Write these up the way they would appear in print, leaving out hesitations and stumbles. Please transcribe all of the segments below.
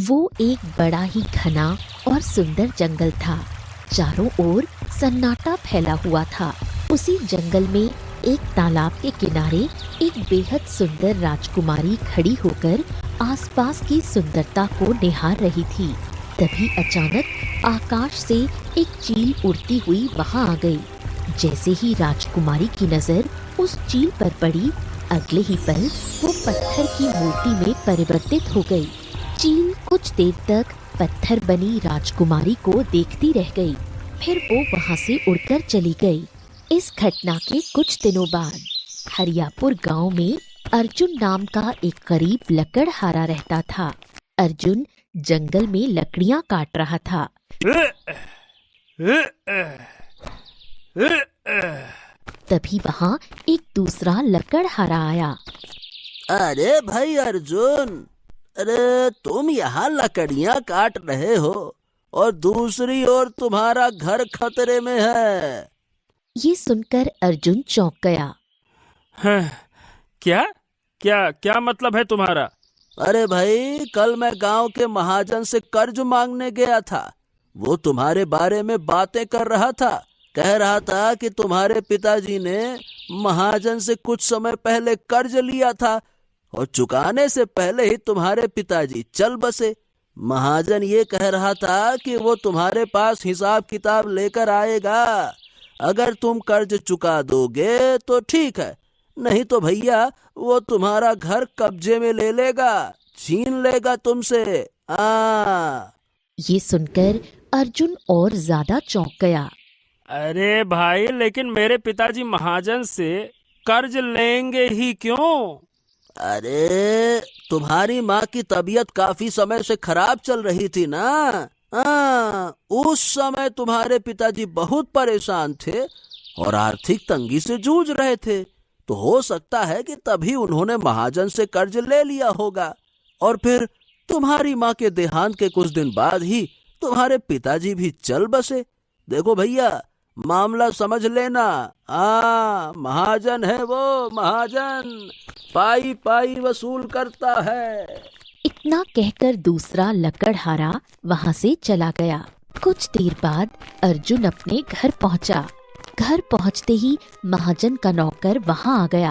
वो एक बड़ा ही घना और सुंदर जंगल था। चारों ओर सन्नाटा फैला हुआ था। उसी जंगल में एक तालाब के किनारे एक बेहद सुंदर राजकुमारी खड़ी होकर आसपास की सुंदरता को निहार रही थी। तभी अचानक आकाश से एक चील उड़ती हुई वहां आ गई। जैसे ही राजकुमारी की नजर उस चील पर पड़ी, अगले ही पल वो पत्थर की मूर्ति में परिवर्तित हो गई। चील कुछ देर तक पत्थर बनी राजकुमारी को देखती रह गई, फिर वो वहां से उड़कर चली गई। इस घटना के कुछ दिनों बाद हरियापुर गांव में अर्जुन नाम का एक गरीब लकड़हारा रहता था। अर्जुन जंगल में लकड़ियां काट रहा था। तभी वहां एक दूसरा लकड़हारा आया। अरे भाई अर्जुन, अरे तुम यहाँ लकड़ियाँ काट रहे हो और दूसरी ओर तुम्हारा घर खतरे में है। ये सुनकर अर्जुन चौंक गया। क्या क्या क्या मतलब है तुम्हारा? अरे भाई, कल मैं गांव के महाजन से कर्ज मांगने गया था। वो तुम्हारे बारे में बातें कर रहा था। कह रहा था कि तुम्हारे पिताजी ने महाजन से कुछ समय पहले कर्ज लिया था और चुकाने से पहले ही तुम्हारे पिताजी चल बसे। महाजन ये कह रहा था कि वो तुम्हारे पास हिसाब किताब लेकर आएगा। अगर तुम कर्ज चुका दोगे तो ठीक है, नहीं तो भैया वो तुम्हारा घर कब्जे में ले लेगा, छीन लेगा तुमसे। ये सुनकर अर्जुन और ज्यादा चौंक गया। अरे भाई, लेकिन मेरे पिताजी महाजन से कर्ज लेंगे ही क्यों? अरे तुम्हारी माँ की तबीयत काफी समय से खराब चल रही थी ना। उस समय तुम्हारे पिताजी बहुत परेशान थे और आर्थिक तंगी से जूझ रहे थे, तो हो सकता है कि तभी उन्होंने महाजन से कर्ज ले लिया होगा। और फिर तुम्हारी माँ के देहांत के कुछ दिन बाद ही तुम्हारे पिताजी भी चल बसे। देखो भैया, मामला समझ लेना। महाजन है वो, महाजन पाई पाई वसूल करता है। इतना कहकर दूसरा लकड़हारा वहां से चला गया। कुछ देर बाद अर्जुन अपने घर पहुंचा। घर पहुंचते ही महाजन का नौकर वहां आ गया।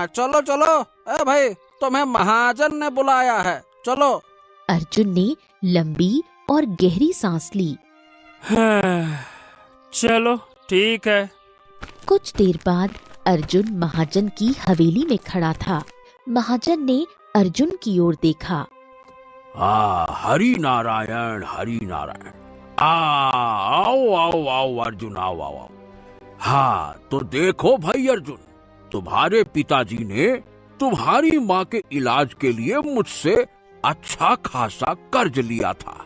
चलो चलो, भाई तुम्हें महाजन ने बुलाया है, चलो। अर्जुन ने लंबी और गहरी सांस ली। चलो ठीक है। कुछ देर बाद अर्जुन महाजन की हवेली में खड़ा था। महाजन ने अर्जुन की ओर देखा। हरि नारायण हरि नारायण। आओ आओ आओ अर्जुन, आओ आओ आओ। हाँ तो देखो भाई अर्जुन, तुम्हारे पिताजी ने तुम्हारी माँ के इलाज के लिए मुझसे अच्छा खासा कर्ज लिया था,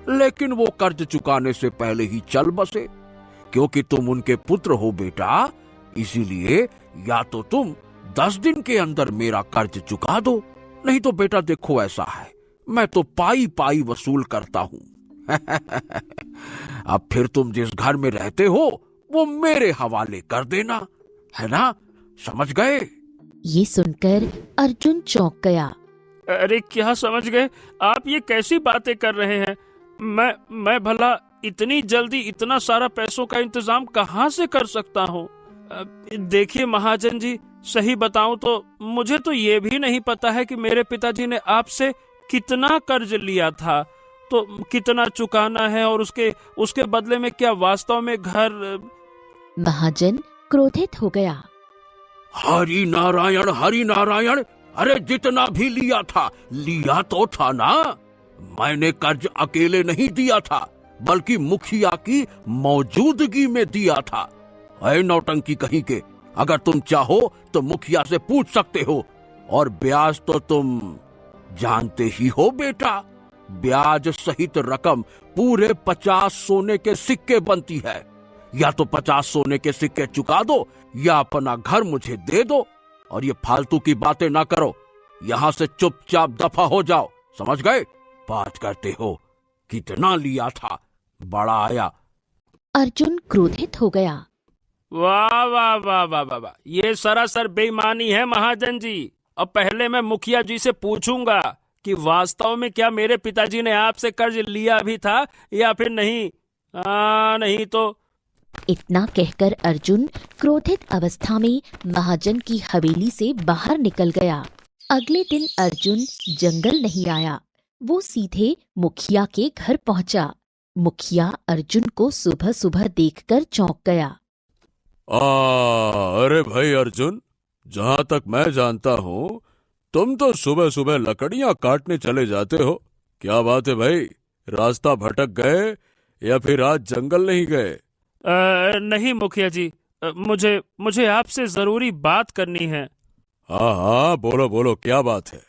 लेकिन वो कर्ज चुकाने से पहले ही चल बसे। क्योंकि तुम उनके पुत्र हो बेटा, इसीलिए या तो तुम 10 दिन के अंदर मेरा कर्ज चुका दो, नहीं तो बेटा देखो ऐसा है, मैं तो पाई पाई वसूल करता हूँ। अब फिर तुम जिस घर में रहते हो वो मेरे हवाले कर देना, है ना? समझ गए? ये सुनकर अर्जुन चौंक गया। अरे क्या समझ गए? आप ये कैसी बातें कर रहे हैं? मैं भला इतनी जल्दी इतना सारा पैसों का इंतजाम कहाँ से कर सकता हूँ? देखिए महाजन जी, सही बताऊं तो मुझे तो ये भी नहीं पता है कि मेरे पिताजी ने आपसे कितना कर्ज लिया था, तो कितना चुकाना है और उसके बदले में क्या वास्तव में घर। महाजन क्रोधित हो गया। हरि नारायण हरि नारायण। अरे जितना भी लिया तो था ना। मैंने कर्ज अकेले नहीं दिया था, बल्कि मुखिया की मौजूदगी में दिया था। ऐ नौटंकी कहीं के, अगर तुम चाहो तो मुखिया से पूछ सकते हो। और ब्याज तो तुम जानते ही हो बेटा, ब्याज सहित रकम पूरे 50 सोने के सिक्के बनती है। या तो 50 सोने के सिक्के चुका दो या अपना घर मुझे दे दो। और ये फालतू की बातें ना करो, यहाँ से चुपचाप दफा हो जाओ, समझ गए? बात करते हो, कितना लिया था, बड़ा आया। अर्जुन क्रोधित हो गया। वाह वाह वाह वाह वाह वाह, ये सरासर बेईमानी है महाजन जी। अब पहले मैं मुखिया जी से पूछूंगा कि वास्तव में क्या मेरे पिताजी ने आपसे कर्ज लिया भी था या फिर नहीं। नहीं तो। इतना कहकर अर्जुन क्रोधित अवस्था में महाजन की हवेली से बाहर निकल गया। अगले दिन अर्जुन जंगल नहीं आया, वो सीधे मुखिया के घर पहुंचा। मुखिया अर्जुन को सुबह सुबह देखकर चौंक गया। अरे भाई अर्जुन, जहां तक मैं जानता हूँ तुम तो सुबह सुबह लकड़ियां काटने चले जाते हो। क्या बात है भाई, रास्ता भटक गए या फिर आज जंगल नहीं गए? नहीं मुखिया जी, मुझे आपसे जरूरी बात करनी है। हाँ हाँ, बोलो बोलो, क्या बात है?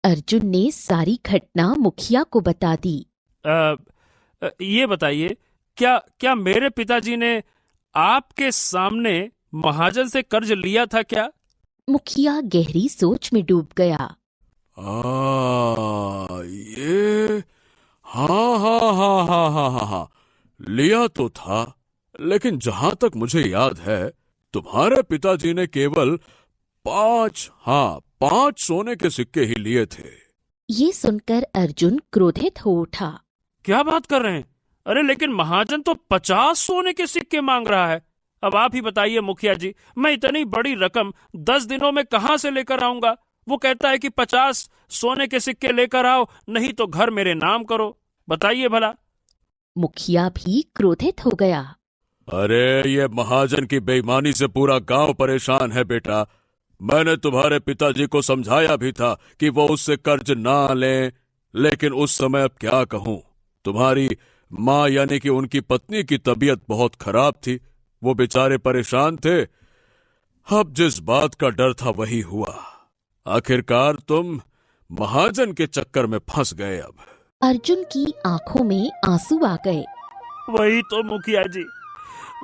अर्जुन ने सारी घटना मुखिया को बता दी। ये बताइए, क्या मेरे पिताजी ने आपके सामने महाजन से कर्ज लिया था क्या? मुखिया गहरी सोच में डूब गया। ये हाँ हाँ हाँ हाँ हाँ हाँ हाँ, लिया तो था, लेकिन जहां तक मुझे याद है तुम्हारे पिताजी ने केवल 5 सोने के सिक्के ही लिए थे। ये सुनकर अर्जुन क्रोधित हो उठा। क्या बात कर रहे हैं? अरे लेकिन महाजन तो 50 सोने के सिक्के मांग रहा है। अब आप ही बताइए मुखिया जी, मैं इतनी बड़ी रकम 10 दिनों में कहां से लेकर आऊंगा? वो कहता है कि 50 सोने के सिक्के लेकर आओ, नहीं तो घर मेरे नाम करो। बताइए भला। मुखिया भी क्रोधित हो गया। अरे ये महाजन की बेईमानी से पूरा गांव परेशान है बेटा। मैंने तुम्हारे पिताजी को समझाया भी था कि वो उससे कर्ज ना लें, लेकिन उस समय अब क्या कहूं, तुम्हारी माँ यानी कि उनकी पत्नी की तबीयत बहुत खराब थी, वो बेचारे परेशान थे। अब जिस बात का डर था वही हुआ, आखिरकार तुम महाजन के चक्कर में फंस गए। अब अर्जुन की आंखों में आंसू आ गए। वही तो मुखिया जी,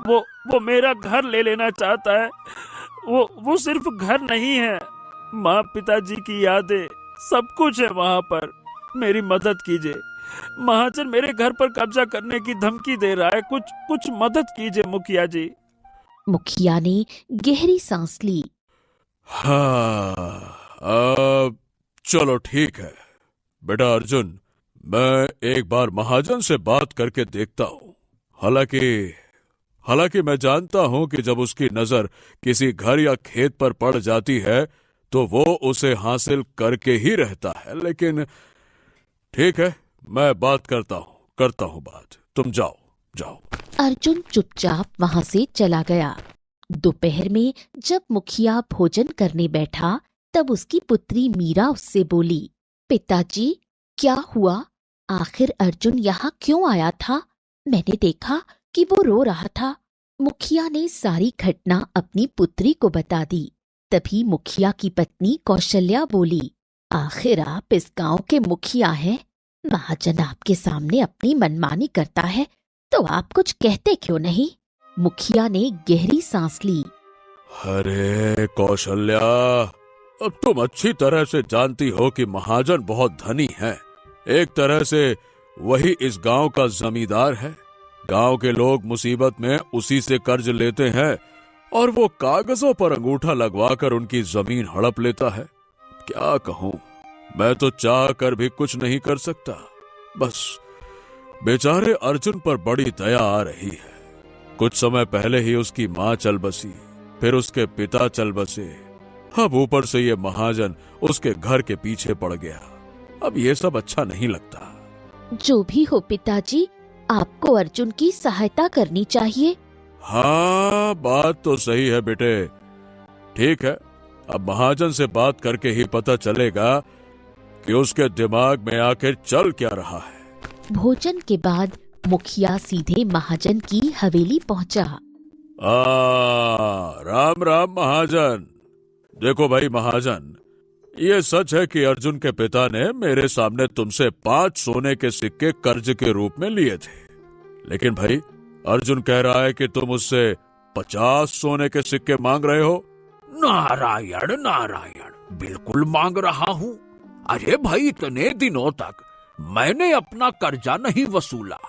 वो मेरा घर ले लेना चाहता है। वो सिर्फ घर नहीं है, माँ पिताजी की यादें सब कुछ है वहां पर। मेरी मदद कीजिए, महाजन मेरे घर पर कब्जा करने की धमकी दे रहा है। कुछ मदद कीजिए मुखिया जी। मुखिया ने गहरी सांस ली। हाँ, चलो ठीक है बेटा अर्जुन, मैं एक बार महाजन से बात करके देखता हूँ। हालांकि मैं जानता हूं कि जब उसकी नजर किसी घर या खेत पर पड़ जाती है तो वो उसे हासिल करके ही रहता है, लेकिन ठीक है, मैं बात करता हूं बात। तुम जाओ। अर्जुन चुपचाप वहां से चला गया। दोपहर में जब मुखिया भोजन करने बैठा तब उसकी पुत्री मीरा उससे बोली, पिताजी क्या हुआ? आखिर अर्जुन यहाँ क्यों आया था? मैंने देखा कि वो रो रहा था। मुखिया ने सारी घटना अपनी पुत्री को बता दी। तभी मुखिया की पत्नी कौशल्या बोली, आखिर आप इस गांव के मुखिया हैं, महाजन आपके सामने अपनी मनमानी करता है तो आप कुछ कहते क्यों नहीं? मुखिया ने गहरी सांस ली। अरे कौशल्या, अब तुम अच्छी तरह से जानती हो कि महाजन बहुत धनी है। एक तरह से वही इस गांव का जमींदार है। गांव के लोग मुसीबत में उसी से कर्ज लेते हैं और वो कागजों पर अंगूठा लगवाकर उनकी जमीन हड़प लेता है। क्या कहूं, मैं तो चाह कर भी कुछ नहीं कर सकता। बस बेचारे अर्जुन पर बड़ी दया आ रही है। कुछ समय पहले ही उसकी माँ चल बसी, फिर उसके पिता चल बसे, अब ऊपर से ये महाजन उसके घर के पीछे पड़ गया। अब ये सब अच्छा नहीं लगता। जो भी हो पिताजी, आपको अर्जुन की सहायता करनी चाहिए। हाँ, बात तो सही है बेटे। ठीक है, अब महाजन से बात करके ही पता चलेगा कि उसके दिमाग में आखिर चल क्या रहा है। भोजन के बाद मुखिया सीधे महाजन की हवेली पहुंचा। राम राम महाजन। देखो भाई महाजन, ये सच है कि अर्जुन के पिता ने मेरे सामने तुमसे 5 सोने के सिक्के कर्ज के रूप में लिए थे, लेकिन भाई अर्जुन कह रहा है कि तुम उससे 50 सोने के सिक्के मांग रहे हो। नारायण नारायण, बिल्कुल मांग रहा हूँ। अरे भाई, इतने दिनों तक मैंने अपना कर्जा नहीं वसूला,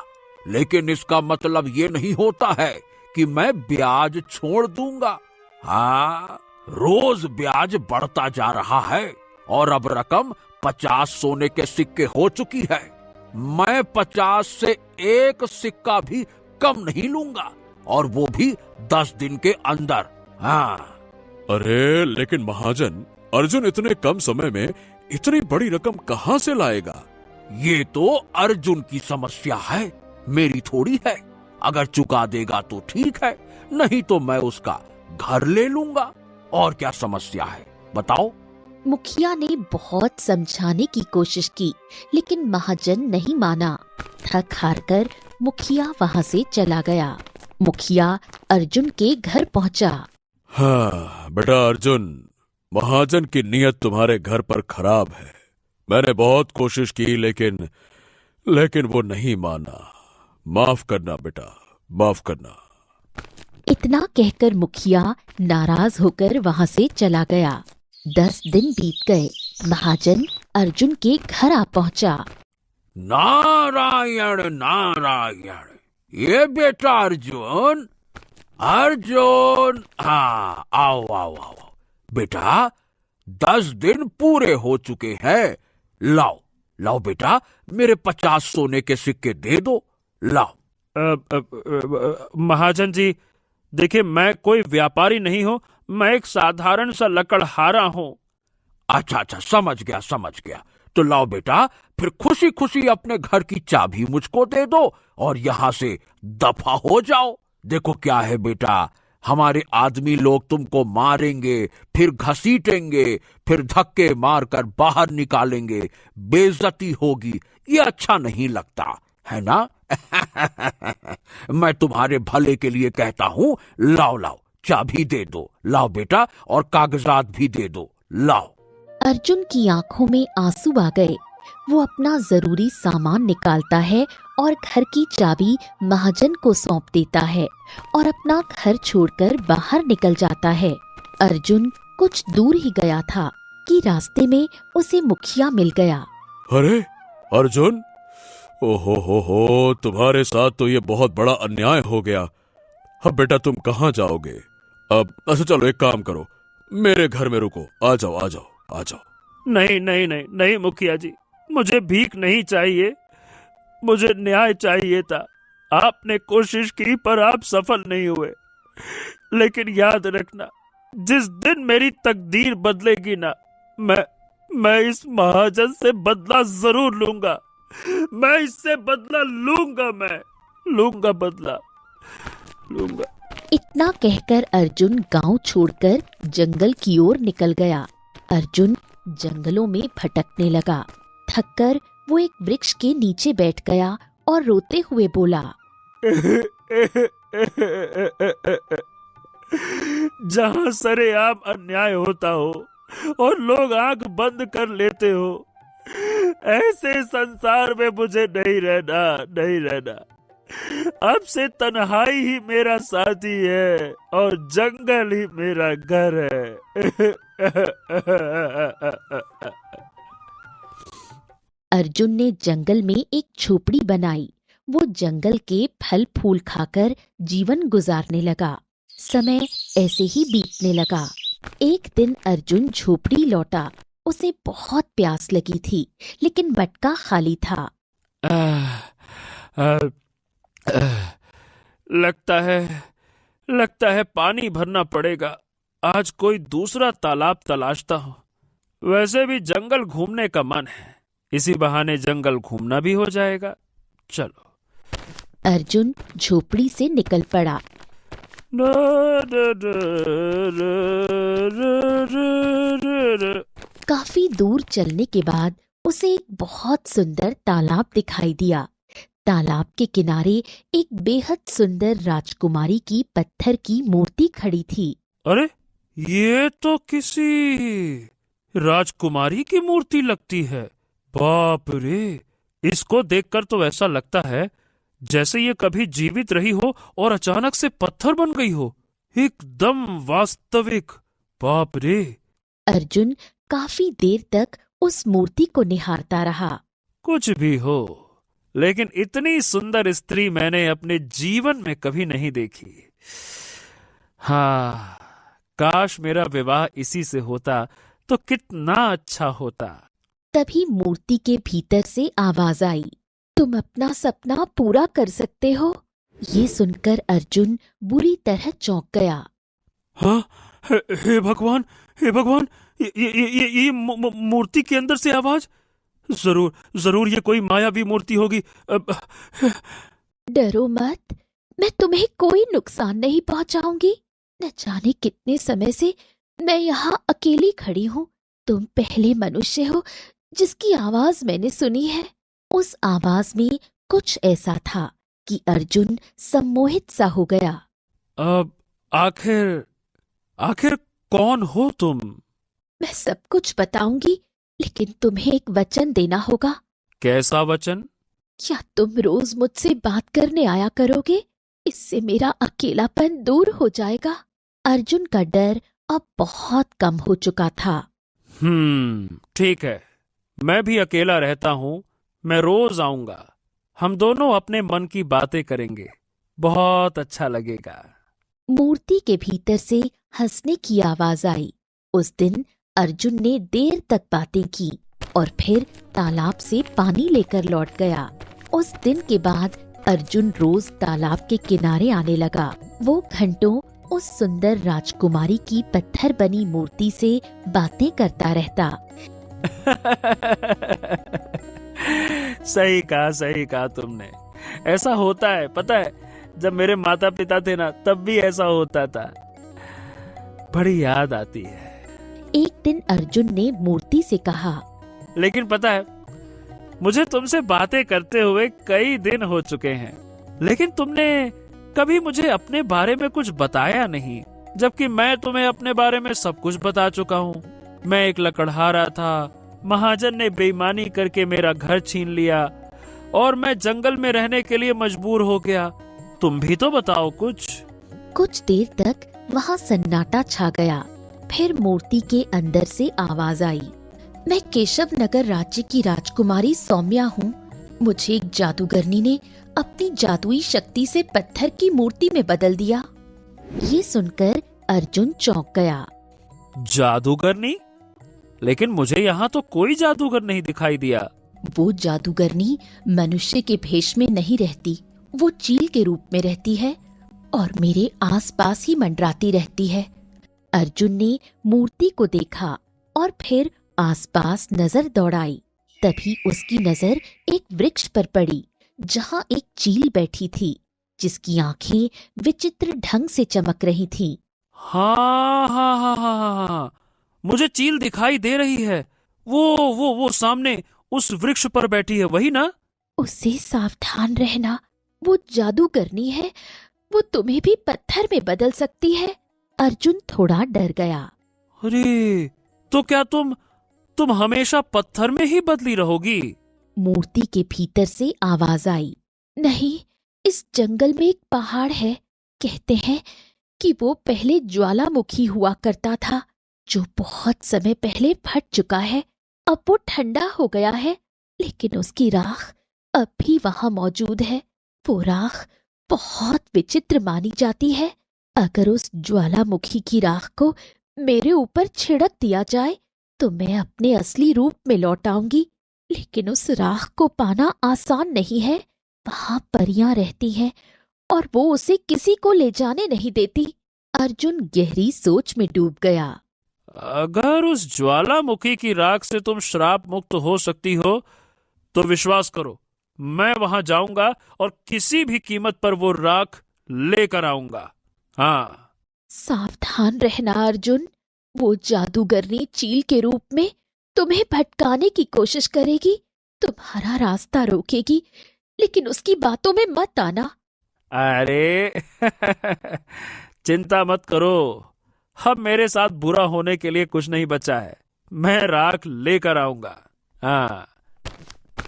लेकिन इसका मतलब ये नहीं होता है कि मैं ब्याज छोड़ दूंगा। हाँ, रोज ब्याज बढ़ता जा रहा है और अब रकम 50 सोने के सिक्के हो चुकी है। मैं 50 से एक सिक्का भी कम नहीं लूंगा, और वो भी 10 दिन के अंदर। हाँ। अरे लेकिन महाजन, अर्जुन इतने कम समय में इतनी बड़ी रकम कहाँ से लाएगा? ये तो अर्जुन की समस्या है, मेरी थोड़ी है। अगर चुका देगा तो ठीक है, नहीं तो मैं उसका घर ले लूंगा। और क्या समस्या है बताओ? मुखिया ने बहुत समझाने की कोशिश की, लेकिन महाजन नहीं माना। थक हार कर मुखिया वहाँ से चला गया। मुखिया अर्जुन के घर पहुँचा। हाँ बेटा अर्जुन, महाजन की नीयत तुम्हारे घर पर खराब है। मैंने बहुत कोशिश की, लेकिन वो नहीं माना। माफ करना बेटा, माफ करना। इतना कहकर मुखिया नाराज होकर वहाँ से चला गया। 10 दिन बीत गए। महाजन अर्जुन के घर आ पहुँचा। नारायण नारायण, ये बेटा अर्जुन, अर्जुन, हाँ आओ आओ आओ बेटा। 10 दिन पूरे हो चुके हैं। लाओ लाओ बेटा, मेरे 50 सोने के सिक्के दे दो, लाओ। महाजन जी, देखिए मैं कोई व्यापारी नहीं हूँ, मैं एक साधारण सा लकड़हारा हूँ। अच्छा अच्छा, समझ गया। तो लाओ बेटा, फिर खुशी खुशी अपने घर की चाबी मुझको दे दो और यहां से दफा हो जाओ। देखो क्या है बेटा, हमारे आदमी लोग तुमको मारेंगे, फिर घसीटेंगे, फिर धक्के मारकर बाहर निकालेंगे, बेइज्जती होगी। ये अच्छा नहीं लगता है ना? मैं तुम्हारे भले के लिए कहता हूं, लाओ लाओ, चाबी दे दो, लाओ बेटा, और कागजात भी दे दो, लाओ। अर्जुन की आंखों में आंसू आ गए। वो अपना जरूरी सामान निकालता है और घर की चाबी महाजन को सौंप देता है और अपना घर छोड़कर बाहर निकल जाता है। अर्जुन कुछ दूर ही गया था कि रास्ते में उसे मुखिया मिल गया। अरे अर्जुन, ओहो हो, तुम्हारे साथ तो ये बहुत बड़ा अन्याय हो गया। अब बेटा तुम कहाँ जाओगे? अब अच्छा चलो, एक काम करो, मेरे घर में रुको। आ जाओ आ जाओ आ जाओ। नहीं नहीं नहीं नहीं मुखिया जी, मुझे भीख नहीं चाहिए, मुझे न्याय चाहिए था। आपने कोशिश की पर आप सफल नहीं हुए। लेकिन याद रखना, जिस दिन मेरी तकदीर बदलेगी ना, मैं इस महाजन से बदला जरूर लूंगा। मैं इससे बदला लूंगा, मैं लूंगा बदला, लूंगा। इतना कहकर अर्जुन गांव छोड़कर जंगल की ओर निकल गया। अर्जुन जंगलों में भटकने लगा। थककर वो एक वृक्ष के नीचे बैठ गया और रोते हुए बोला, जहां सरेआम अन्याय होता हो और लोग आंख बंद कर लेते हो, ऐसे संसार में मुझे नहीं रहना। अब से तन्हाई ही मेरा साथी है और जंगल ही मेरा घर है। अर्जुन ने जंगल में एक झोपड़ी बनाई। वो जंगल के फल फूल खाकर जीवन गुजारने लगा। समय ऐसे ही बीतने लगा। एक दिन अर्जुन झोपड़ी लौटा। उसे बहुत प्यास लगी थी, लेकिन मटका खाली था। लगता है पानी भरना पड़ेगा। आज कोई दूसरा तालाब तलाशता हूँ। वैसे भी जंगल घूमने का मन है, इसी बहाने जंगल घूमना भी हो जाएगा। चलो। अर्जुन झोपड़ी से निकल पड़ा। काफी दूर चलने के बाद उसे एक बहुत सुंदर तालाब दिखाई दिया। तालाब के किनारे एक बेहद सुंदर राजकुमारी की पत्थर की मूर्ति खड़ी थी। अरे ये तो किसी राजकुमारी की मूर्ति लगती है। बाप रे, इसको देखकर तो ऐसा लगता है जैसे ये कभी जीवित रही हो और अचानक से पत्थर बन गई हो। एकदम वास्तविक। बाप रे। अर्जुन काफी देर तक उस मूर्ति को निहारता रहा। कुछ भी हो, लेकिन इतनी सुंदर स्त्री मैंने अपने जीवन में कभी नहीं देखी। हाँ, काश मेरा विवाह इसी से होता तो कितना अच्छा होता। तभी मूर्ति के भीतर से आवाज आई, तुम अपना सपना पूरा कर सकते हो। ये सुनकर अर्जुन बुरी तरह चौंक गया। हाँ, हे भगवान, हे भगवान, ये मूर्ति के अंदर से आवाज। जरूर जरूर ये कोई मायावी मूर्ति होगी। डरो मत, मैं तुम्हें कोई नुकसान नहीं पहुंचाऊंगी। न जाने कितने समय से मैं यहाँ अकेली खड़ी हूँ। तुम पहले मनुष्य हो जिसकी आवाज मैंने सुनी है। उस आवाज में कुछ ऐसा था कि अर्जुन सम्मोहित सा हो गया। अब आखिर कौन हो तुम? मैं सब कुछ बताऊंगी, लेकिन तुम्हें एक वचन देना होगा। कैसा वचन? क्या तुम रोज मुझसे बात करने आया करोगे? इससे मेरा अकेलापन दूर हो जाएगा। अर्जुन का डर अब बहुत कम हो चुका था। ठीक है, मैं भी अकेला रहता हूँ। मैं रोज आऊंगा। हम दोनों अपने मन की बातें करेंगे। बहुत अच्छा लगेगा। मूर्ति के भीतर से हंसने की आवाज आई। उस दिन अर्जुन ने देर तक बातें की और फिर तालाब से पानी लेकर लौट गया। उस दिन के बाद अर्जुन रोज तालाब के किनारे आने लगा। वो घंटों उस सुंदर राजकुमारी की पत्थर बनी मूर्ति से बातें करता रहता। सही कहा तुमने। ऐसा होता है, पता है, जब मेरे माता पिता थे ना, तब भी ऐसा होता था। बड़ी याद आती है। एक दिन अर्जुन ने मूर्ति से कहा, लेकिन पता है, मुझे तुमसे बातें करते हुए कई दिन हो चुके हैं, लेकिन तुमने कभी मुझे अपने बारे में कुछ बताया नहीं, जबकि मैं तुम्हें अपने बारे में सब कुछ बता चुका हूँ। मैं एक लकड़हारा था, महाजन ने बेईमानी करके मेरा घर छीन लिया और मैं जंगल में रहने के लिए मजबूर हो गया। तुम भी तो बताओ कुछ। कुछ देर तक वहाँ सन्नाटा छा गया। फिर मूर्ति के अंदर से आवाज आई, मैं केशव नगर राज्य की राजकुमारी सौम्या हूँ। मुझे एक जादूगरनी ने अपनी जादुई शक्ति से पत्थर की मूर्ति में बदल दिया। ये सुनकर अर्जुन चौंक गया। जादूगरनी? लेकिन मुझे यहाँ तो कोई जादूगर नहीं दिखाई दिया। वो जादूगरनी मनुष्य के भेष में नहीं रहती, वो चील के रूप में रहती है और मेरे आसपास ही मंडराती रहती है। अर्जुन ने मूर्ति को देखा और फिर आसपास नजर दौड़ाई। तभी उसकी नजर एक वृक्ष पर पड़ी, जहाँ एक चील बैठी थी, जिसकी आंखें विचित्र ढंग से चमक रही थीं। हाँ, मुझे चील दिखाई दे रही है। वो सामने उस वृक्ष पर बैठी है, वही ना? उससे सावधान रहना, वो जादूगरनी है। वो तुम्हें भी पत्थर में बदल सकती है। अर्जुन थोड़ा डर गया। अरे, तो क्या तुम हमेशा पत्थर में ही बदली रहोगी? मूर्ति के भीतर से आवाज आई, नहीं, इस जंगल में एक पहाड़ है। कहते हैं कि वो पहले ज्वालामुखी हुआ करता था, जो बहुत समय पहले फट चुका है। अब वो ठंडा हो गया है, लेकिन उसकी राख अब भी वहां मौजूद है। वो राख बहुत विचित्र मानी जाती है। अगर उस ज्वालामुखी की राख को मेरे ऊपर छिड़क दिया जाए तो मैं अपने असली रूप में लौट आऊंगी। लेकिन उस राख को पाना आसान नहीं है। वहां परियां रहती हैं और वो उसे किसी को ले जाने नहीं देती। अर्जुन गहरी सोच में डूब गया। अगर उस ज्वालामुखी की राख से तुम श्राप मुक्त हो सकती हो, तो विश्वास करो, मैं वहां जाऊंगा और किसी भी कीमत पर वो राख लेकर आऊंगा। हाँ, सावधान रहना अर्जुन। वो जादूगरनी चील के रूप में तुम्हें भटकाने की कोशिश करेगी, तुम्हारा रास्ता रोकेगी, लेकिन उसकी बातों में मत आना। अरे चिंता मत करो, अब मेरे साथ बुरा होने के लिए कुछ नहीं बचा है। मैं राख लेकर आऊंगा। हाँ।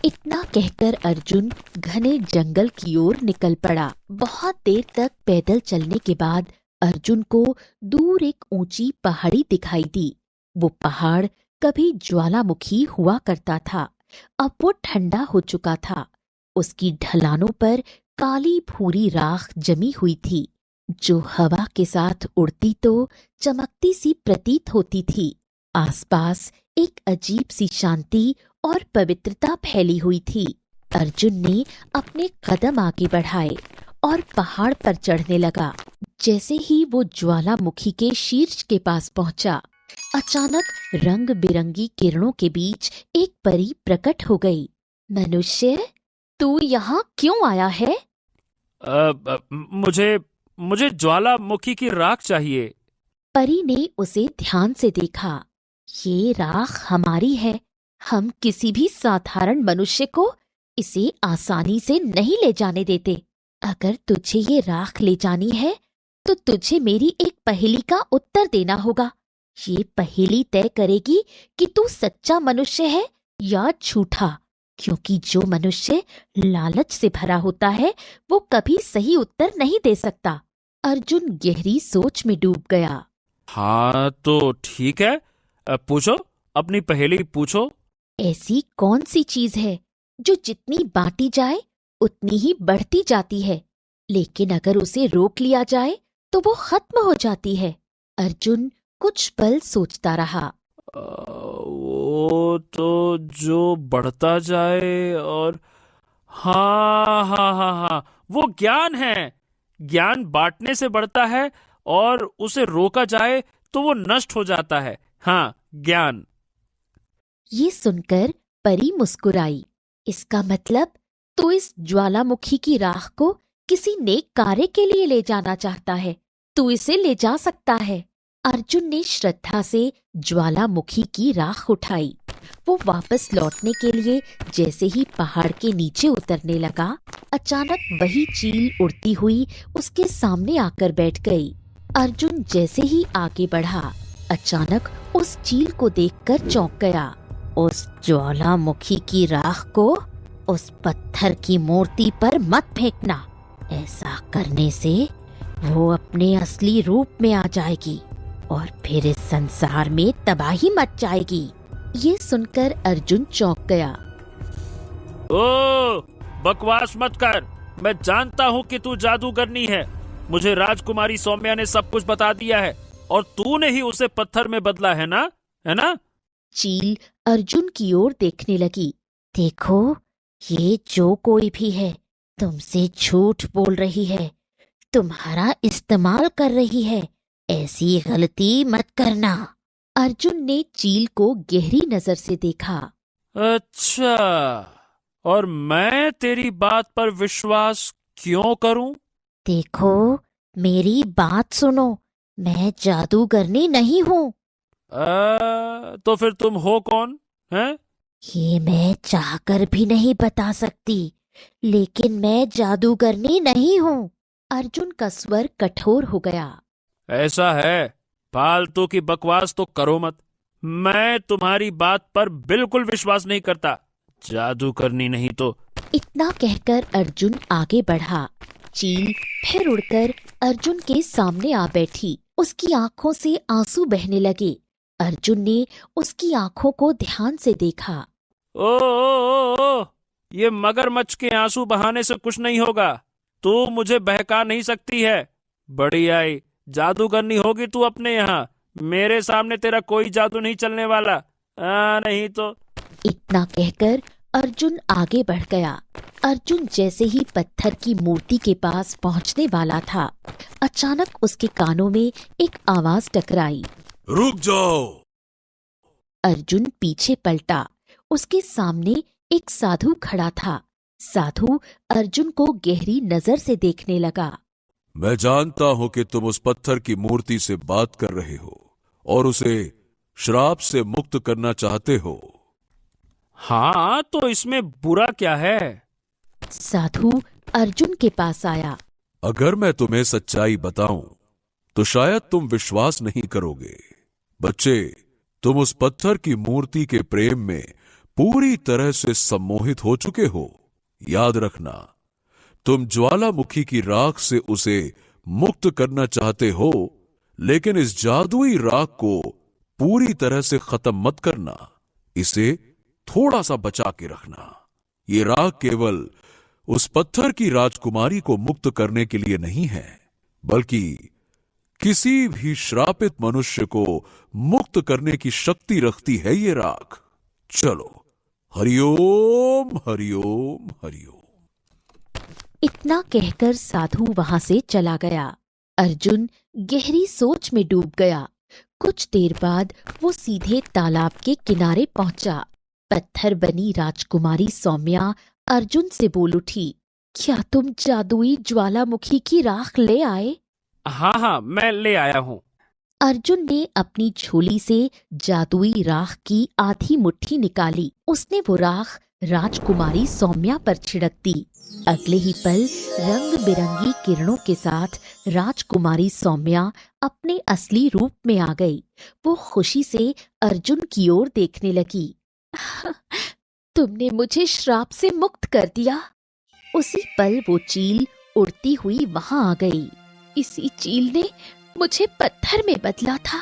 इतना कहकर अर्जुन घने जंगल की ओर निकल पड़ा। बहुत देर तक पैदल चलने के बाद अर्जुन को दूर एक ऊंची पहाड़ी दिखाई दी। वो पहाड़ कभी ज्वालामुखी हुआ करता था, अब वो ठंडा हो चुका था। उसकी ढलानों पर काली भूरी राख जमी हुई थी, जो हवा के साथ उड़ती तो चमकती सी प्रतीत होती थी। आसपास एक अजीब सी शांति और पवित्रता फैली हुई थी। अर्जुन ने अपने कदम आगे बढ़ाए और पहाड़ पर चढ़ने लगा। जैसे ही वो ज्वालामुखी के शीर्ष के पास पहुंचा, अचानक रंग बिरंगी किरणों के बीच एक परी प्रकट हो गई। मनुष्य, तू यहाँ क्यों आया है? मुझे ज्वालामुखी की राख चाहिए। परी ने उसे ध्यान से देखा। ये राख हमारी है। हम किसी भी साधारण मनुष्य को इसे आसानी से नहीं ले जाने देते। अगर तुझे ये राख ले जानी है तो तुझे मेरी एक पहेली का उत्तर देना होगा। ये पहेली तय करेगी कि तू सच्चा मनुष्य है या झूठा, क्योंकि जो मनुष्य लालच से भरा होता है वो कभी सही उत्तर नहीं दे सकता। अर्जुन गहरी सोच में डूब गया। हाँ तो ठीक है, पूछो, अपनी पहेली पूछो। ऐसी कौन सी चीज है जो जितनी बांटी जाए उतनी ही बढ़ती जाती है, लेकिन अगर उसे रोक लिया जाए तो वो खत्म हो जाती है? अर्जुन कुछ पल सोचता रहा। वो तो जो बढ़ता जाए और हाँ हाँ हाँ हाँ, वो ज्ञान है। ज्ञान बांटने से बढ़ता है और उसे रोका जाए तो वो नष्ट हो जाता है। हाँ, ज्ञान। ये सुनकर परी मुस्कुराई। इसका मतलब तो इस ज्वालामुखी की राख को किसी नेक कार्य के लिए ले जाना चाहता है। तू इसे ले जा सकता है। अर्जुन ने श्रद्धा से ज्वालामुखी की राख उठाई। वो वापस लौटने के लिए जैसे ही पहाड़ के नीचे उतरने लगा, अचानक वही चील उड़ती हुई उसके सामने आकर बैठ गई। अर्जुन जैसे ही आगे बढ़ा, अचानक उस चील को देखकर चौंक गया। उस ज्वालामुखी की राख को उस पत्थर की मूर्ति पर मत फेंकना। ऐसा करने से वो अपने असली रूप में आ जाएगी और फिर इस संसार में तबाही मच जाएगी। ये सुनकर अर्जुन चौंक गया। ओ, बकवास मत कर। मैं जानता हूँ कि तू जादूगरनी है। मुझे राजकुमारी सौम्या ने सब कुछ बता दिया है और तूने ही उसे पत्थर में बदला है ना? है ना? चील अर्जुन की ओर देखने लगी। देखो, ये जो कोई भी है तुमसे झूठ बोल रही है, तुम्हारा इस्तेमाल कर रही है। ऐसी गलती मत करना। अर्जुन ने चील को गहरी नजर से देखा। अच्छा, और मैं तेरी बात पर विश्वास क्यों करूं? देखो, मेरी बात सुनो। मैं जादूगरनी नहीं हूँ। तो फिर तुम हो कौन? हैं? ये मैं चाहकर भी नहीं बता सकती, लेकिन मैं जादूगरनी नहीं हूँ। अर्जुन का स्वर कठोर हो गया। ऐसा है? फालतू की बकवास तो करो मत। मैं तुम्हारी बात पर बिल्कुल विश्वास नहीं करता। जादू करनी नहीं तो। इतना कहकर अर्जुन आगे बढ़ा। चील फिर उड़कर अर्जुन के सामने आ बैठी। उसकी आंखों से आंसू बहने लगे। अर्जुन ने उसकी आंखों को ध्यान से देखा। ओ, ये मगरमच्छ के आंसू बहाने से कुछ नहीं होगा। तू मुझे बहका नहीं सकती है। बड़ी आई, जादू करनी होगी तू अपने यहाँ। मेरे सामने तेरा कोई जादू नहीं चलने वाला। नहीं तो। इतना कहकर अर्जुन आगे बढ़ गया। अर्जुन जैसे ही पत्थर की मूर्ति के पास पहुंचने वाला था, अचानक उसके कानों में एक आवाज टकराई। रुक जाओ। अर्जुन पीछे पलटा। उसके सामने एक साधु खड़ा था। साधु अर्जुन को गहरी नजर से देखने लगा। मैं जानता हूं कि तुम उस पत्थर की मूर्ति से बात कर रहे हो और उसे श्राप से मुक्त करना चाहते हो। हाँ, तो इसमें बुरा क्या है? साधु अर्जुन के पास आया। अगर मैं तुम्हें सच्चाई बताऊं तो शायद तुम विश्वास नहीं करोगे। बच्चे, तुम उस पत्थर की मूर्ति के प्रेम में पूरी तरह से सम्मोहित हो चुके हो। याद रखना, तुम ज्वालामुखी की राख से उसे मुक्त करना चाहते हो, लेकिन इस जादुई राख को पूरी तरह से खत्म मत करना। इसे थोड़ा सा बचा के रखना। ये राख केवल उस पत्थर की राजकुमारी को मुक्त करने के लिए नहीं है, बल्कि किसी भी श्रापित मनुष्य को मुक्त करने की शक्ति रखती है ये राख। चलो, हरिओम हरिओम हरिओम। इतना कहकर साधु वहां से चला गया। अर्जुन गहरी सोच में डूब गया। कुछ देर बाद वो सीधे तालाब के किनारे पहुंचा। पत्थर बनी राजकुमारी सौम्या अर्जुन से बोल उठी, क्या तुम जादुई ज्वालामुखी की राख ले आए? हाँ हाँ, मैं ले आया हूँ। अर्जुन ने अपनी झोली से जादुई राख की आधी मुट्ठी निकाली। उसने वो राख राजकुमारी सौम्या पर छिड़क दी। अगले ही पल रंग बिरंगी किरणों के साथ राजकुमारी सौम्या अपने असली रूप में आ गई। वो खुशी से अर्जुन की ओर देखने लगी। तुमने मुझे श्राप से मुक्त कर दिया। उसी पल वो चील उड़ती हुई वहां आ गई। इसी चील ने मुझे पत्थर में बदला था।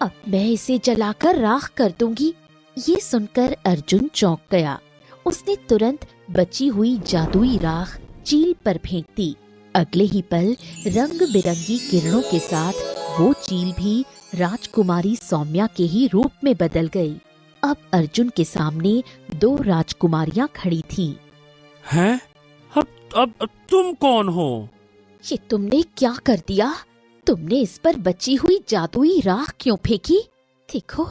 अब मैं इसे जलाकर राख कर दूंगी। ये सुनकर अर्जुन चौंक गया। उसने तुरंत बची हुई जादुई राख चील पर फेंक दी। अगले ही पल रंग बिरंगी किरणों के साथ वो चील भी राजकुमारी सौम्या के ही रूप में बदल गई। अब अर्जुन के सामने दो राजकुमारियां खड़ी थीं। हैं? अब तुम कौन हो? ये तुमने क्या कर दिया? तुमने इस पर बची हुई जादुई राख क्यों फेंकी? देखो,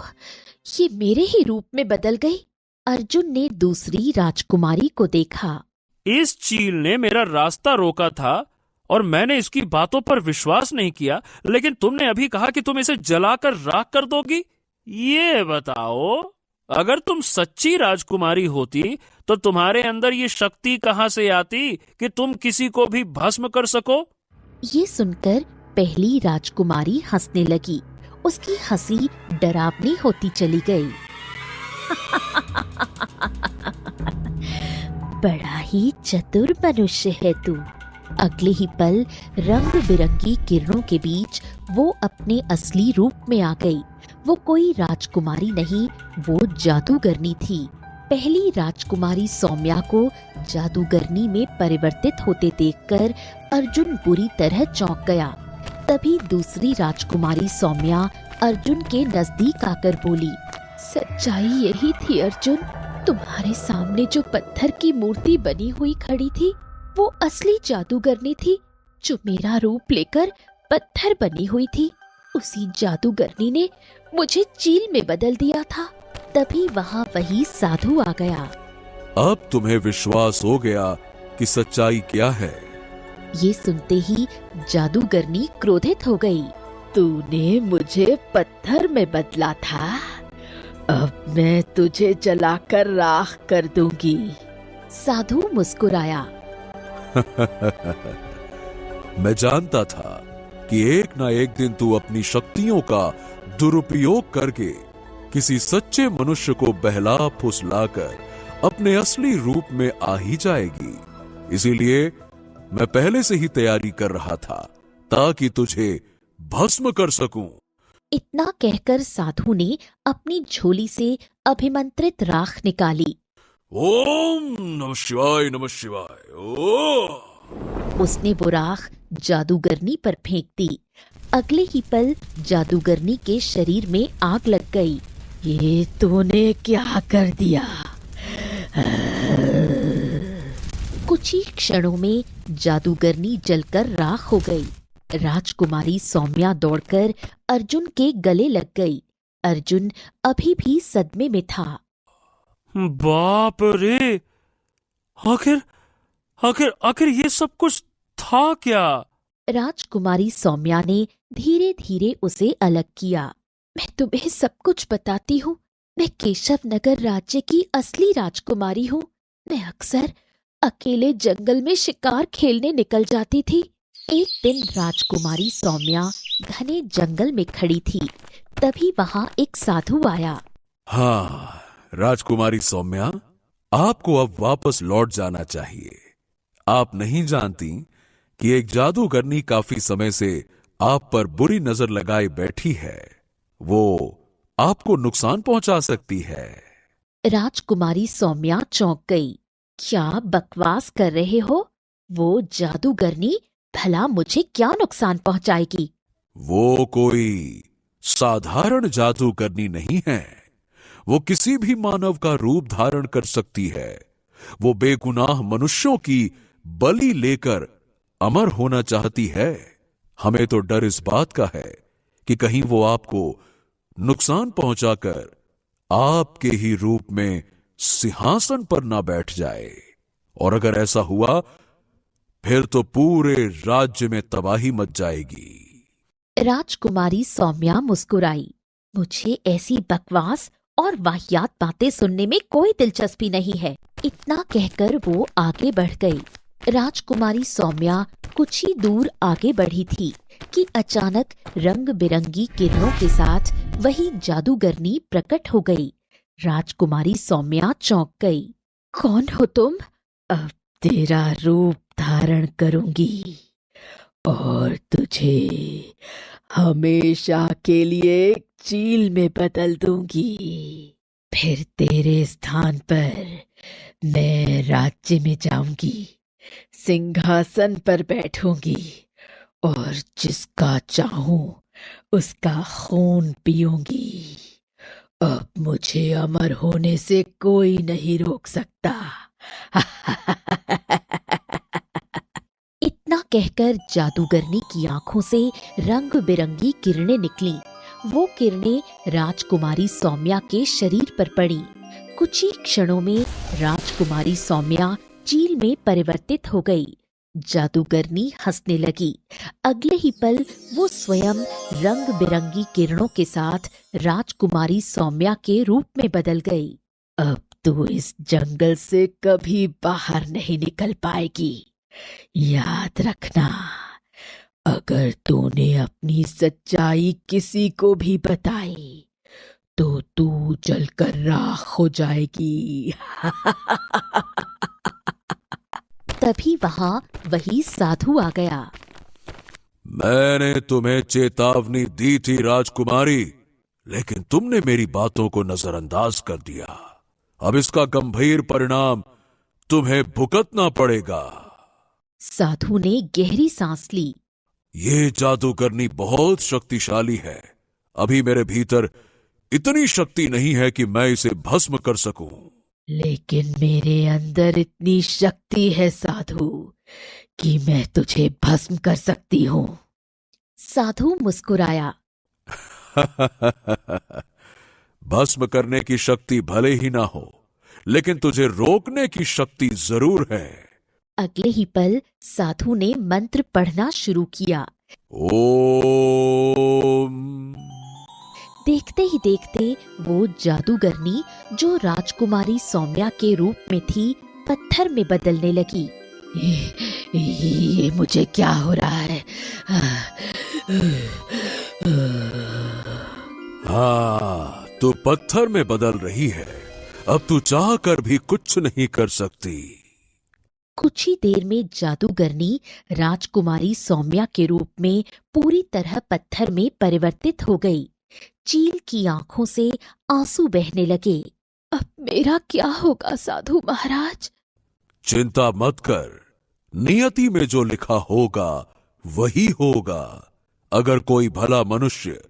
ये मेरे ही रूप में बदल गई। अर्जुन ने दूसरी राजकुमारी को देखा। इस चील ने मेरा रास्ता रोका था और मैंने इसकी बातों पर विश्वास नहीं किया, लेकिन तुमने अभी कहा कि तुम इसे जलाकर राख कर दोगी। ये बताओ, अगर तुम सच्ची राजकुमारी होती तो तुम्हारे अंदर ये शक्ति कहाँ से आती कि तुम किसी को भी भस्म कर सको? ये सुनकर पहली राजकुमारी हंसने लगी। उसकी हंसी डरावनी होती चली गई। बड़ा ही चतुर मनुष्य है तू। अगले ही पल रंग बिरंगी किरणों के बीच वो अपने असली रूप में आ गई। वो कोई राजकुमारी नहीं, वो जादूगरनी थी। पहली राजकुमारी सौम्या को जादूगरनी में परिवर्तित होते देखकर अर्जुन बुरी तरह चौंक गया। तभी दूसरी राजकुमारी सौम्या अर्जुन के नजदीक आकर बोली, सच्चाई यही थी अर्जुन। तुम्हारे सामने जो पत्थर की मूर्ति बनी हुई खड़ी थी वो असली जादूगरनी थी, जो मेरा रूप लेकर पत्थर बनी हुई थी। उसी जादूगरनी ने मुझे चील में बदल दिया था। तभी वहाँ वही साधु आ गया। अब तुम्हें विश्वास हो गया कि सच्चाई क्या है। ये सुनते ही जादूगरनी क्रोधित हो गई। तूने मुझे पत्थर में बदला था, अब मैं तुझे जलाकर राख कर दूंगी। साधु मुस्कुराया। मैं जानता था कि एक ना एक दिन तू अपनी शक्तियों का दुरुपयोग करके किसी सच्चे मनुष्य को बहला फुसलाकर अपने असली रूप में आ ही जाएगी। इसीलिए मैं पहले से ही तैयारी कर रहा था ताकि तुझे भस्म कर सकूं। इतना कहकर साधु ने अपनी झोली से अभिमंत्रित राख निकाली। ओम नमः शिवाय नमः शिवाय। ओम। उसने वो राख जादूगरनी पर फेंक दी। अगले ही पल जादूगरनी के शरीर में आग लग गई। ये तूने क्या कर दिया? कुछ ही क्षणों में जादूगरनी जलकर राख हो गई। राजकुमारी सौम्या दौड़कर अर्जुन के गले लग गई। अर्जुन अभी भी सदमे में था। बाप रे! आखिर आखिर आखिर ये सब कुछ था क्या? राजकुमारी सौम्या ने धीरे धीरे उसे अलग किया। मैं तुम्हें सब कुछ बताती हूँ। मैं केशव नगर राज्य की असली राजकुमारी हूँ। मैं अक्सर अकेले जंगल में शिकार खेलने निकल जाती थी। एक दिन राजकुमारी सौम्या घने जंगल में खड़ी थी। तभी वहाँ एक साधु आया। हाँ राजकुमारी सौम्या, आपको अब वापस लौट जाना चाहिए। आप नहीं जानती कि एक जादूगरनी काफी समय से आप पर बुरी नजर लगाए बैठी है। वो आपको नुकसान पहुंचा सकती है। राजकुमारी सौम्या चौंक गई। क्या बकवास कर रहे हो? वो जादूगरनी भला मुझे क्या नुकसान पहुंचाएगी? वो कोई साधारण जादूगरनी नहीं है। वो किसी भी मानव का रूप धारण कर सकती है। वो बेगुनाह मनुष्यों की बलि लेकर अमर होना चाहती है। हमें तो डर इस बात का है कि कहीं वो आपको नुकसान पहुंचाकर आपके ही रूप में सिंहासन पर ना बैठ जाए, और अगर ऐसा हुआ फिर तो पूरे राज्य में तबाही मच जाएगी। राजकुमारी सौम्या मुस्कुराई। मुझे ऐसी बकवास और वाहियात बातें सुनने में कोई दिलचस्पी नहीं है। इतना कहकर वो आगे बढ़ गई। राजकुमारी सौम्या कुछ ही दूर आगे बढ़ी थी कि अचानक रंग बिरंगी किरणों के साथ वही जादूगरनी प्रकट हो गई। राजकुमारी सौम्या चौंक गई। कौन हो तुम? अब तेरा रूप धारण करूंगी और तुझे हमेशा के लिए चील में बदल दूंगी। फिर तेरे स्थान पर मैं राज्य में जाऊंगी, सिंहासन पर बैठूंगी और जिसका चाहूं उसका खून पीऊंगी। अब मुझे अमर होने से कोई नहीं रोक सकता। इतना कहकर जादूगरनी की आंखों से रंग बिरंगी किरणें निकली। वो किरणें राजकुमारी सौम्या के शरीर पर पड़ी। कुछ ही क्षणों में राजकुमारी सौम्या चील में परिवर्तित हो गई। जादूगरनी हंसने लगी। अगले ही पल वो स्वयं रंग बिरंगी किरणों के साथ राजकुमारी सौम्या के रूप में बदल गई। अब तू इस जंगल से कभी बाहर नहीं निकल पाएगी। याद रखना, अगर तूने अपनी सच्चाई किसी को भी बताई तो तू जलकर राख हो जाएगी। तभी वहां वही साधु आ गया। मैंने तुम्हें चेतावनी दी थी राजकुमारी, लेकिन तुमने मेरी बातों को नजरअंदाज कर दिया। अब इसका गंभीर परिणाम तुम्हें भुगतना पड़ेगा। साधु ने गहरी सांस ली। ये जादूगरनी बहुत शक्तिशाली है। अभी मेरे भीतर इतनी शक्ति नहीं है कि मैं इसे भस्म कर सकूं। लेकिन मेरे अंदर इतनी शक्ति है साधु कि मैं तुझे भस्म कर सकती हूँ। साधु मुस्कुराया। भस्म करने की शक्ति भले ही ना हो, लेकिन तुझे रोकने की शक्ति जरूर है। अगले ही पल साधु ने मंत्र पढ़ना शुरू किया। ओम। देखते ही देखते वो जादूगरनी जो राजकुमारी सौम्या के रूप में थी पत्थर में बदलने लगी। ये मुझे क्या हो रहा है? हाँ, तू पत्थर में बदल रही है। अब तू चाह कर भी कुछ नहीं कर सकती। कुछ ही देर में जादूगरनी राजकुमारी सौम्या के रूप में पूरी तरह पत्थर में परिवर्तित हो गई। चील की आंखों से आंसू बहने लगे। अब मेरा क्या होगा साधु महाराज? चिंता मत कर, नियति में जो लिखा होगा वही होगा। अगर कोई भला मनुष्य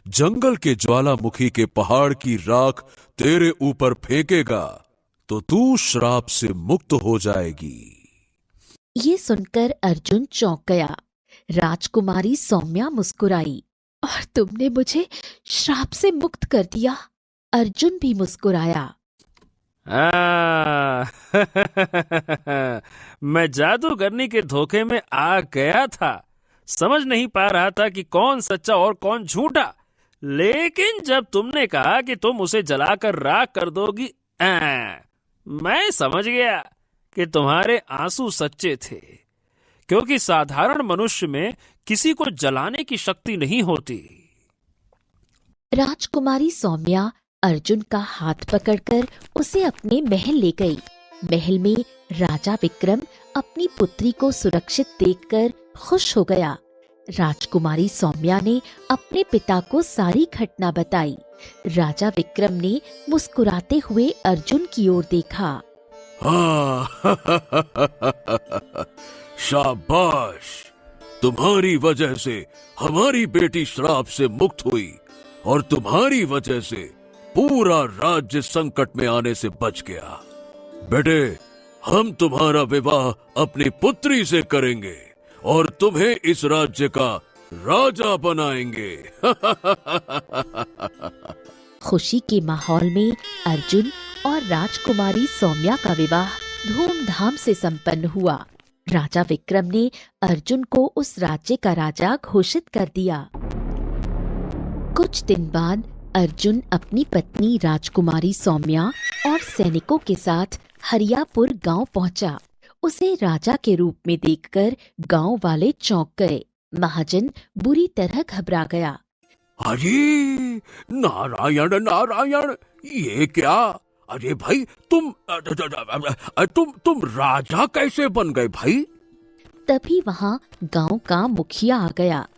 जंगल के ज्वालामुखी के पहाड़ की राख तेरे ऊपर फेंकेगा तो तू श्राप से मुक्त हो जाएगी। ये सुनकर अर्जुन चौंक गया। राजकुमारी सौम्या मुस्कुराई। और तुमने मुझे श्राप से मुक्त कर दिया। अर्जुन भी मुस्कुराया। मैं जादूगरनी के धोखे में आ गया था। समझ नहीं पा रहा था कि कौन सच्चा और कौन झूठा, लेकिन जब तुमने कहा कि तुम उसे जलाकर राख कर दोगी, मैं समझ गया कि तुम्हारे आंसू सच्चे थे, क्योंकि साधारण मनुष्य में किसी को जलाने की शक्ति नहीं होती। राजकुमारी सौम्या अर्जुन का हाथ पकड़कर उसे अपने महल ले गई। महल में राजा विक्रम अपनी पुत्री को सुरक्षित देखकर खुश हो गया। राजकुमारी सौम्या ने अपने पिता को सारी घटना बताई। राजा विक्रम ने मुस्कुराते हुए अर्जुन की ओर देखा। हाँ, शाबाश, तुम्हारी वजह से हमारी बेटी श्राप से मुक्त हुई और तुम्हारी वजह से पूरा राज्य संकट में आने से बच गया। बेटे, हम तुम्हारा विवाह अपनी पुत्री से करेंगे और तुम्हें इस राज्य का राजा बनाएंगे। खुशी के माहौल में अर्जुन और राजकुमारी सौम्या का विवाह धूमधाम से संपन्न हुआ। राजा विक्रम ने अर्जुन को उस राज्य का राजा घोषित कर दिया। कुछ दिन बाद अर्जुन अपनी पत्नी राजकुमारी सौम्या और सैनिकों के साथ हरियापुर गांव पहुंचा। उसे राजा के रूप में देखकर गांव वाले चौंक गए। महाजन बुरी तरह घबरा गया। अरे नारायण नारायण, ये क्या? अरे भाई, तुम राजा कैसे बन गए भाई? तभी वहां गांव का मुखिया आ गया।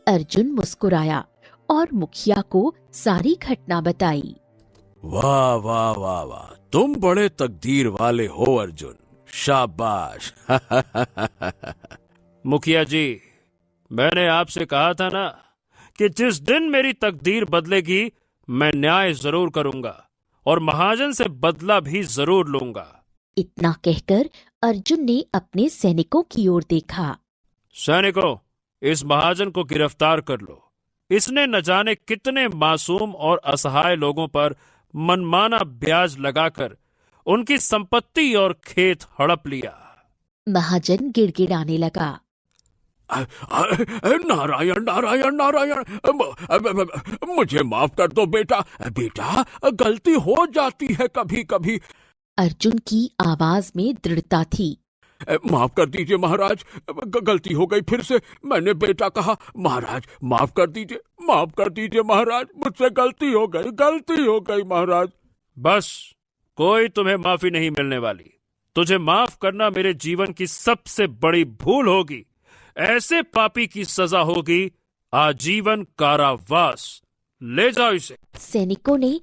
अर्जुन मुस्कुराया और मुखिया को सारी घटना बताई। वाह वाह वाह वाह, तुम बड़े तकदीर वाले हो अर्जुन, शाबाश। मुखिया जी, मैंने आपसे कहा था ना कि जिस दिन मेरी तकदीर बदलेगी मैं न्याय जरूर करूंगा और महाजन से बदला भी जरूर लूंगा। इतना कहकर अर्जुन ने अपने सैनिकों की ओर देखा। सैनिकों, इस महाजन को गिरफ्तार कर लो। इसने न जाने कितने मासूम और असहाय लोगों पर मनमाना ब्याज लगाकर उनकी संपत्ति और खेत हड़प लिया। महाजन गिड़गिड़ाने लगा। नारायण नारायण नारायण, मुझे माफ कर दो बेटा। बेटा, गलती हो जाती है कभी कभी। अर्जुन की आवाज में दृढ़ता थी। माफ कर दीजिए महाराज, गलती हो गई फिर से। मैंने बेटा कहा। महाराज माफ कर दीजिए महाराज, मुझसे गलती हो गई महाराज। बस, कोई तुम्हें माफी नहीं मिलने वाली। तुझे माफ करना मेरे जीवन की सबसे बड़ी भूल होगी। ऐसे पापी की सजा होगी आजीवन कारावास। ले जाओ इसे। सैनिकों ने